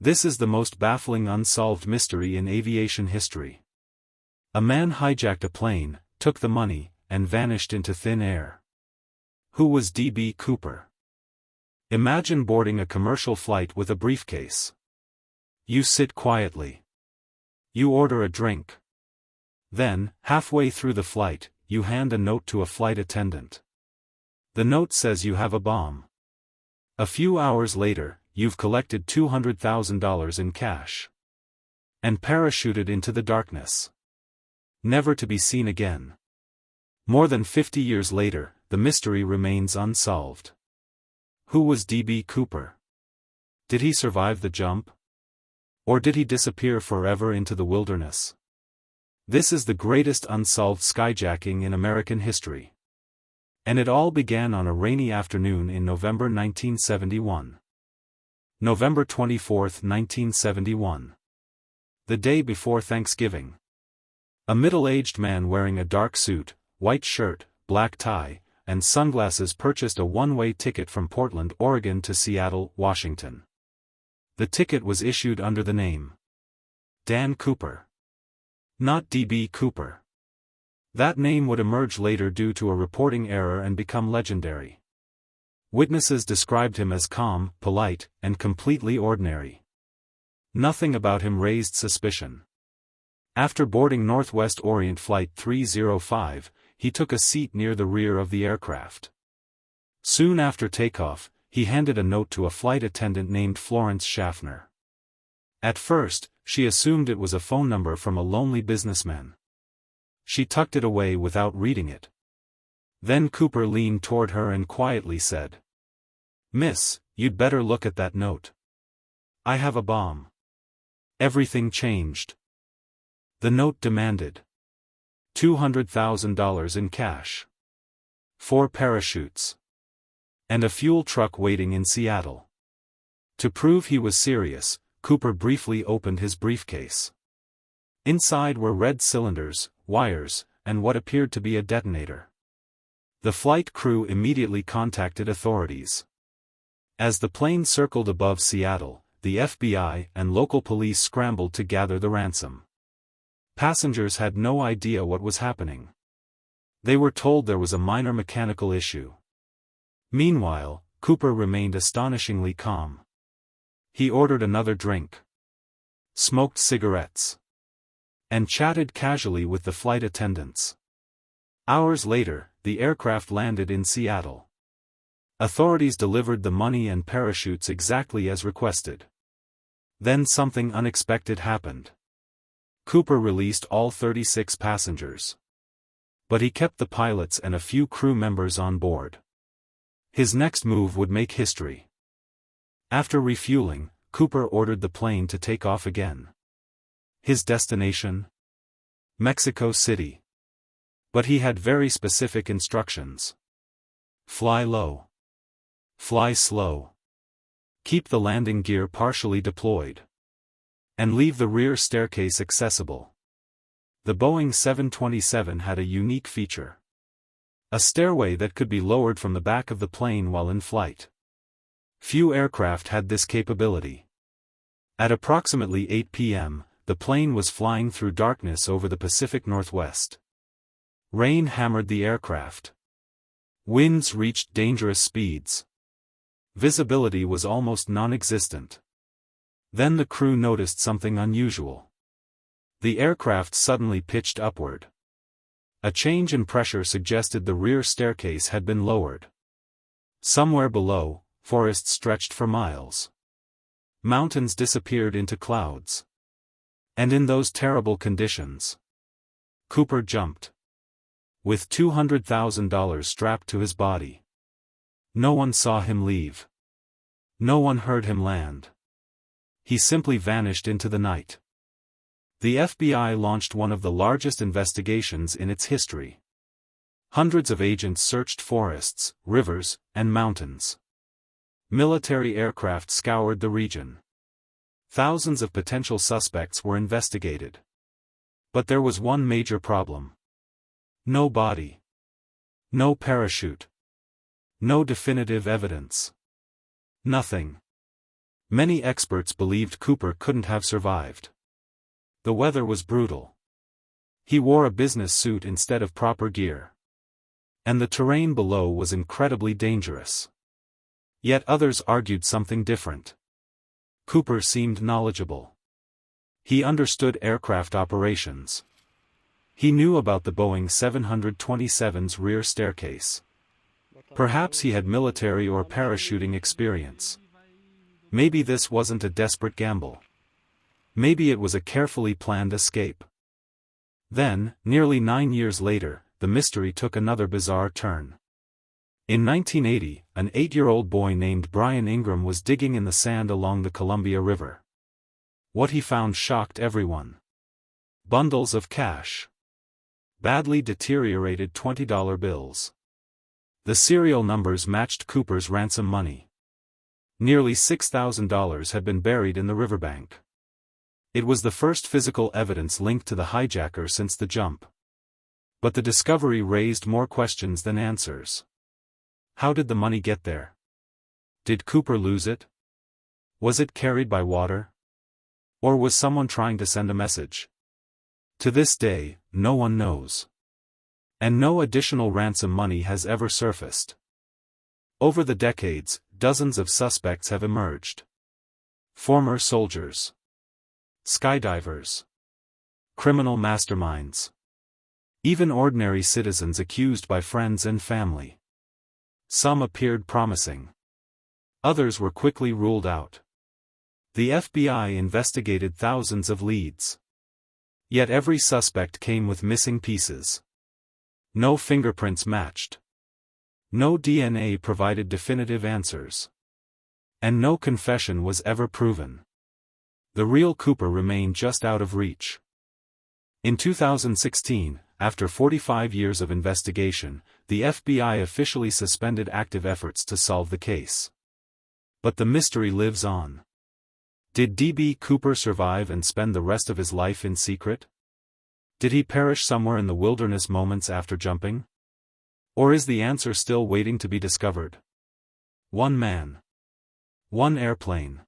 This is the most baffling unsolved mystery in aviation history. A man hijacked a plane, took the money, and vanished into thin air. Who was D.B. Cooper? Imagine boarding a commercial flight with a briefcase. You sit quietly. You order a drink. Then, halfway through the flight, you hand a note to a flight attendant. The note says you have a bomb. A few hours later, you've collected $200,000 in cash. And parachuted into the darkness. Never to be seen again. More than 50 years later, the mystery remains unsolved. Who was D.B. Cooper? Did he survive the jump? Or did he disappear forever into the wilderness? This is the greatest unsolved skyjacking in American history. And it all began on a rainy afternoon in November 1971. November 24, 1971. The day before Thanksgiving. A middle-aged man wearing a dark suit, white shirt, black tie, and sunglasses purchased a one-way ticket from Portland, Oregon to Seattle, Washington. The ticket was issued under the name Dan Cooper. Not D.B. Cooper. That name would emerge later due to a reporting error and become legendary. Witnesses described him as calm, polite, and completely ordinary. Nothing about him raised suspicion. After boarding Northwest Orient Flight 305, he took a seat near the rear of the aircraft. Soon after takeoff, he handed a note to a flight attendant named Florence Schaffner. At first, she assumed it was a phone number from a lonely businessman. She tucked it away without reading it. Then Cooper leaned toward her and quietly said, "Miss, you'd better look at that note. I have a bomb." Everything changed. The note demanded $200,000 in cash, 4 parachutes, and a fuel truck waiting in Seattle. To prove he was serious, Cooper briefly opened his briefcase. Inside were red cylinders, wires, and what appeared to be a detonator. The flight crew immediately contacted authorities. As the plane circled above Seattle, the FBI and local police scrambled to gather the ransom. Passengers had no idea what was happening. They were told there was a minor mechanical issue. Meanwhile, Cooper remained astonishingly calm. He ordered another drink, smoked cigarettes, and chatted casually with the flight attendants. Hours later, the aircraft landed in Seattle. Authorities delivered the money and parachutes exactly as requested. Then something unexpected happened. Cooper released all 36 passengers. But he kept the pilots and a few crew members on board. His next move would make history. After refueling, Cooper ordered the plane to take off again. His destination? Mexico City. But he had very specific instructions. Fly low. Fly slow. Keep the landing gear partially deployed. And leave the rear staircase accessible. The Boeing 727 had a unique feature. A stairway that could be lowered from the back of the plane while in flight. Few aircraft had this capability. At approximately 8 p.m., the plane was flying through darkness over the Pacific Northwest. Rain hammered the aircraft. Winds reached dangerous speeds. Visibility was almost non-existent. Then the crew noticed something unusual. The aircraft suddenly pitched upward. A change in pressure suggested the rear staircase had been lowered. Somewhere below, forests stretched for miles. Mountains disappeared into clouds. And in those terrible conditions, Cooper jumped. With $200,000 strapped to his body. No one saw him leave. No one heard him land. He simply vanished into the night. The FBI launched one of the largest investigations in its history. Hundreds of agents searched forests, rivers, and mountains. Military aircraft scoured the region. Thousands of potential suspects were investigated. But there was one major problem. No body. No parachute. No definitive evidence. Nothing. Many experts believed Cooper couldn't have survived. The weather was brutal. He wore a business suit instead of proper gear. And the terrain below was incredibly dangerous. Yet others argued something different. Cooper seemed knowledgeable. He understood aircraft operations. He knew about the Boeing 727's rear staircase. Perhaps he had military or parachuting experience. Maybe this wasn't a desperate gamble. Maybe it was a carefully planned escape. Then, nearly 9 years later, the mystery took another bizarre turn. In 1980, an 8-year-old boy named Brian Ingram was digging in the sand along the Columbia River. What he found shocked everyone. Bundles of cash. Badly deteriorated $20 bills. The serial numbers matched Cooper's ransom money. Nearly $6,000 had been buried in the riverbank. It was the first physical evidence linked to the hijacker since the jump. But the discovery raised more questions than answers. How did the money get there? Did Cooper lose it? Was it carried by water? Or was someone trying to send a message? To this day, no one knows. And no additional ransom money has ever surfaced. Over the decades, dozens of suspects have emerged. Former soldiers. Skydivers. Criminal masterminds. Even ordinary citizens accused by friends and family. Some appeared promising. Others were quickly ruled out. The FBI investigated thousands of leads. Yet every suspect came with missing pieces. No fingerprints matched. No DNA provided definitive answers. And no confession was ever proven. The real Cooper remained just out of reach. In 2016, after 45 years of investigation, the FBI officially suspended active efforts to solve the case. But the mystery lives on. Did D.B. Cooper survive and spend the rest of his life in secret? Did he perish somewhere in the wilderness moments after jumping? Or is the answer still waiting to be discovered? One man. One airplane.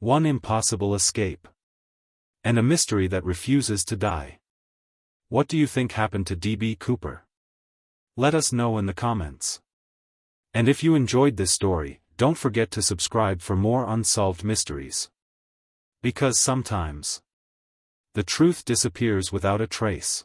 One impossible escape. And a mystery that refuses to die. What do you think happened to D.B. Cooper? Let us know in the comments. And if you enjoyed this story, don't forget to subscribe for more unsolved mysteries. Because sometimes the truth disappears without a trace.